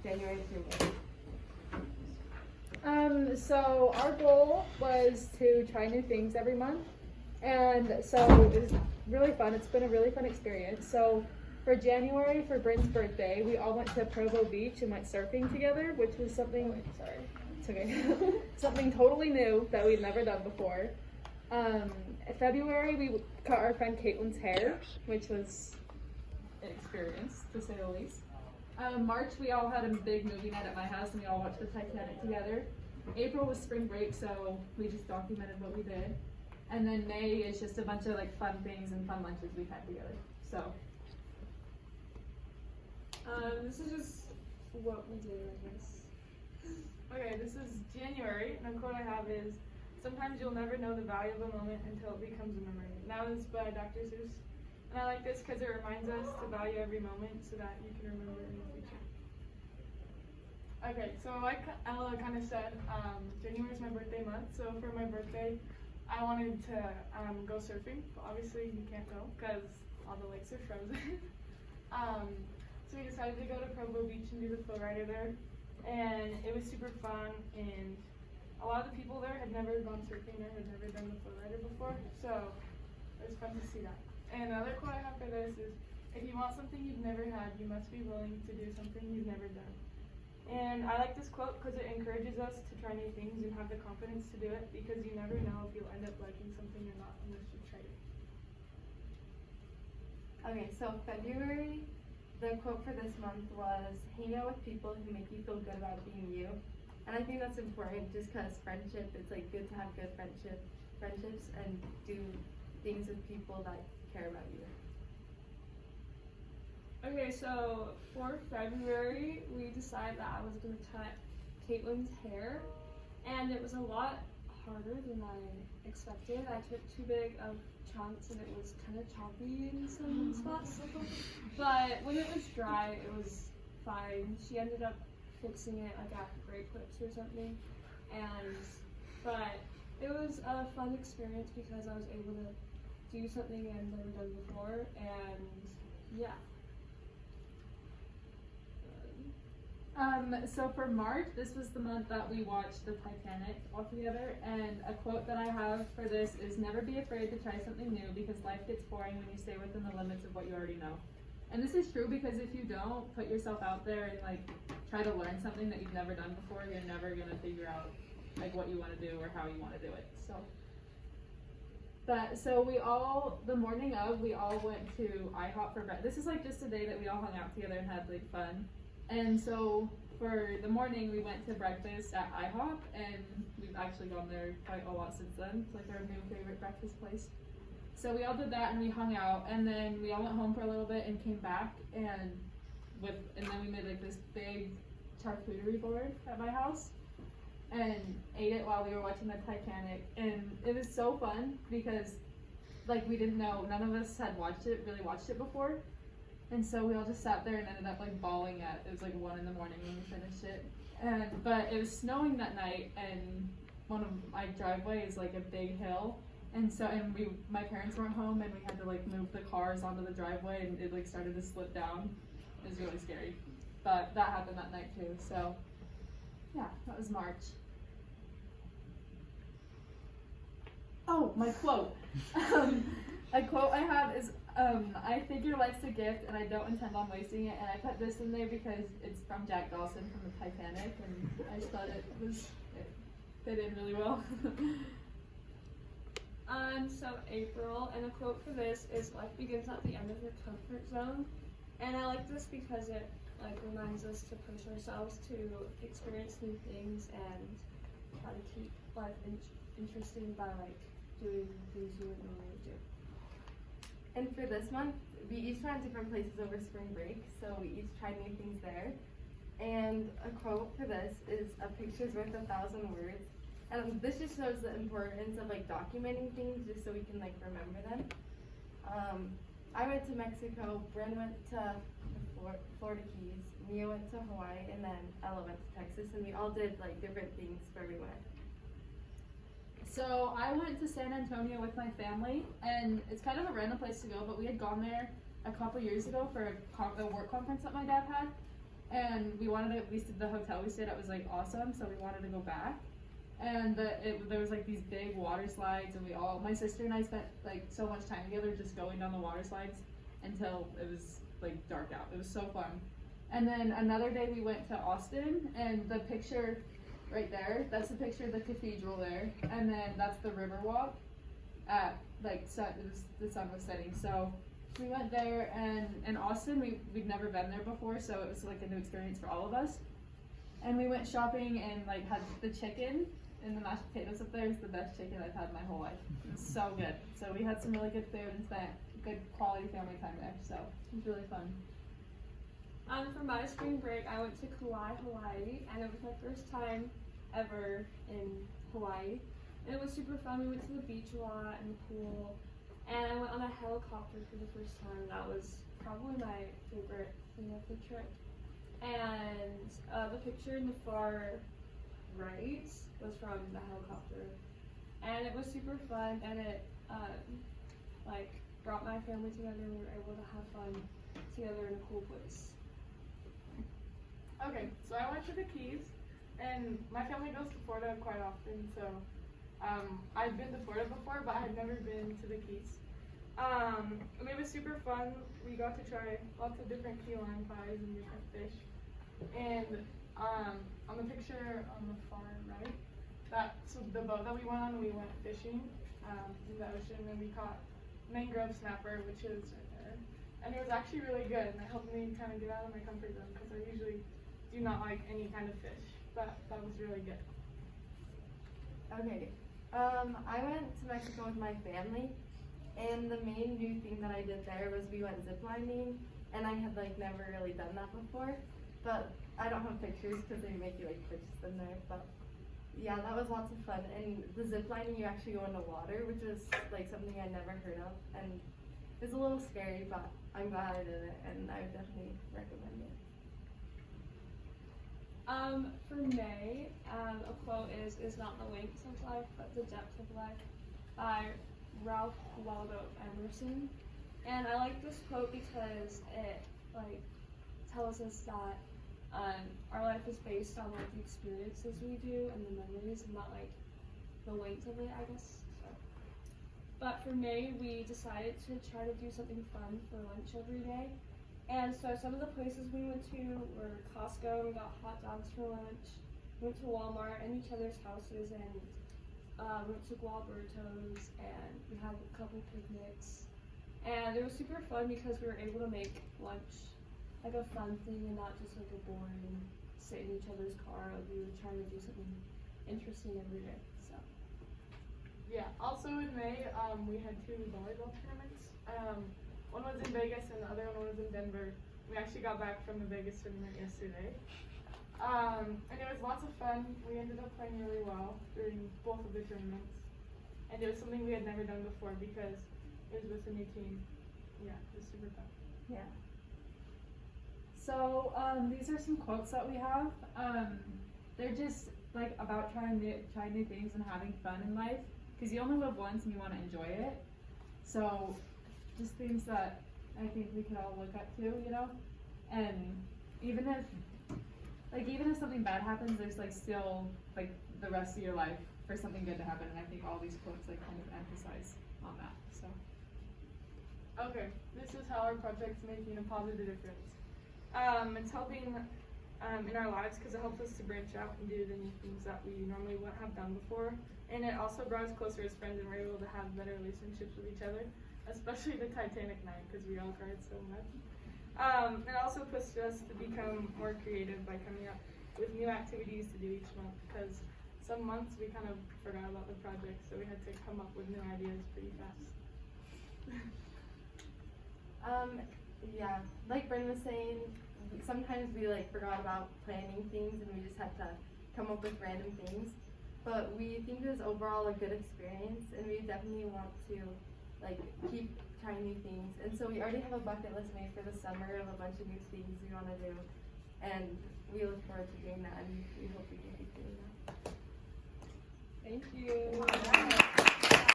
January through May? So our goal was to try new things every month, and so it was really fun. It's been a really fun experience. So for January, for Bryn's birthday, we all went to Provo Beach and went surfing together, which was something, sorry, it's okay, something totally new that we'd never done before. February, we cut our friend Caitlin's hair, which was an experience, to say the least. March, we all had a big movie night at my house and we all watched the Titanic together. April was spring break, so we just documented what we did. And then May is just a bunch of like fun things and fun lunches we've had together. So. This is just what we did, I guess. Okay, this is January, and a quote I have is, "Sometimes you'll never know the value of a moment until it becomes a memory." Now this is by Dr. Seuss. And I like this because it reminds us to value every moment so that you can remember it in the future. Okay, so like Ella kind of said, January is my birthday month, so for my birthday, I wanted to go surfing, but obviously you can't go because all the lakes are frozen. So we decided to go to Provo Beach and do the flow rider there, and it was super fun, and a lot of the people there had never gone surfing or had never done the flow rider before, so it was fun to see that. And another quote I have for this is, "If you want something you've never had, you must be willing to do something you've never done." And I like this quote because it encourages us to try new things and have the confidence to do it, because you never know if you'll end up liking something or not unless you try it. Okay, so February, the quote for this month was, "Hang out with people who make you feel good about being you." And I think that's important just because friendship, it's like good to have good friendships and do things with people that care about you. Okay, so for February, we decided that I was going to cut Caitlin's hair, and it was a lot harder than I expected. I took too big of chunks and it was kind of choppy in some spots, but when it was dry, it was fine. She ended up fixing it like at Great Clips or something, but it was a fun experience because I was able to do something I've never done before, and yeah. So for March, this was the month that we watched the Titanic all together, and a quote that I have for this is, "Never be afraid to try something new because life gets boring when you stay within the limits of what you already know." And this is true because if you don't put yourself out there and like try to learn something that you've never done before, you're never gonna figure out like what you want to do or how you want to do it. So we all, the morning of, we all went to IHOP for breakfast. This is like just a day that we all hung out together and had like fun. And so for the morning, we went to breakfast at IHOP, and we've actually gone there quite a lot since then. It's like our new favorite breakfast place. So we all did that and we hung out, and then we all went home for a little bit and came back, and then we made like this big charcuterie board at my house and ate it while we were watching the Titanic. And it was so fun because like we didn't know, none of us had really watched it before. And so we all just sat there and ended up like bawling it was like 1 a.m. when we finished it. But it was snowing that night, and one of my driveway is like a big hill. And so, my parents weren't home, and we had to like move the cars onto the driveway, and it like started to slip down. It was really scary. But that happened that night too. So yeah, that was March. Oh, my quote. A quote I have is, "I figure life's a gift and I don't intend on wasting it." And I put this in there because it's from Jack Dawson from the Titanic, and I just thought it fit in really well. So April, and a quote for this is, "Life begins at the end of your comfort zone." And I like this because it like reminds us to push ourselves to experience new things and try to keep life interesting by like doing things you wouldn't normally do. And for this month, we each went different places over spring break, so we each tried new things there. And a quote for this is, "A picture's worth 1,000 words." And this just shows the importance of like documenting things just so we can like remember them. I went to Mexico, Bryn went to the Florida Keys, Mia went to Hawaii, and then Ella went to Texas, and we all did like different things where we went. So I went to San Antonio with my family, and it's kind of a random place to go, but we had gone there a couple years ago for a work conference that my dad had. and the hotel we stayed at was like awesome, so we wanted to go back. And there was like these big water slides, and my sister and I spent like so much time together just going down the water slides until it was like dark out. It was so fun. And then another day we went to Austin, and the picture right there, that's the picture of the cathedral there, and then that's the river walk at like the sun was setting. So we went there, and in Austin we'd never been there before, so it was like a new experience for all of us. And we went shopping and like had the chicken and the mashed potatoes up there. It's the best chicken I've had in my whole life. It's so good. So we had some really good food and spent good quality family time there. So it was really fun. For my spring break, I went to Kauai, Hawaii, and it was my first time ever in Hawaii. And it was super fun. We went to the beach a lot and the pool, and I went on a helicopter for the first time. That was probably my favorite thing of the trip. And the picture in the far right was from the helicopter, and it was super fun, and it like brought my family together, and we were able to have fun together in a cool place. Okay, so I went to the Keys, and my family goes to Florida quite often, so I've been to Florida before, but I had never been to the Keys. And it was super fun. We got to try lots of different key lime pies and different fish. And on the picture on the far right, that's the boat that we went fishing in the ocean, and we caught mangrove snapper, which is right there. And it was actually really good, and it helped me kind of get out of my comfort zone, because I usually do not like any kind of fish, but that was really good. Okay, I went to Mexico with my family, and the main new thing that I did there was we went ziplining, and I had like never really done that before, but I don't have pictures because they make you like purchase them there, but yeah, that was lots of fun. And the ziplining, you actually go into water, which is like something I never heard of, and it's a little scary, but I'm glad I did it, and I would definitely recommend it. For May, a quote is not the length of life, but the depth of life by Ralph Waldo Emerson. And I like this quote because it like tells us that our life is based on like the experiences we do and the memories, and not like the length of it, I guess. So. But for May, we decided to try to do something fun for lunch every day. And so some of the places we went to were Costco. We got hot dogs for lunch. We went to Walmart and each other's houses, and went to Gualberto's, and we had a couple picnics. And it was super fun because we were able to make lunch like a fun thing and not just like a boring sit in each other's car. Like we were trying to do something interesting every day. So. Yeah, also in May, we had 2 volleyball tournaments. One was in Vegas and the other one was in Denver. We actually got back from the Vegas tournament yesterday. And it was lots of fun. We ended up playing really well during both of the tournaments. And it was something we had never done before because it was with a new team. Yeah, it was super fun. Yeah. So these are some quotes that we have. They're just like about trying new things and having fun in life, because you only live once and you want to enjoy it. So just things that I think we can all look up to, you know. And even if something bad happens, there's like still like the rest of your life for something good to happen. And I think all these quotes like kind of emphasize on that. So. Okay, this is how our project's making a positive difference. It's helping in our lives because it helps us to branch out and do the new things that we normally wouldn't have done before. And it also brought us closer as friends, and we're able to have better relationships with each other, especially the Titanic night because we all cried so much. It also pushed us to become more creative by coming up with new activities to do each month, because some months we kind of forgot about the project, so we had to come up with new ideas pretty fast. Yeah, like Bryn was saying, sometimes we like forgot about planning things and we just had to come up with random things. But we think it was overall a good experience, and we definitely want to like keep trying new things. And so we already have a bucket list made for the summer of a bunch of new things we want to do, and we look forward to doing that, and we hope we can keep doing that. Thank you.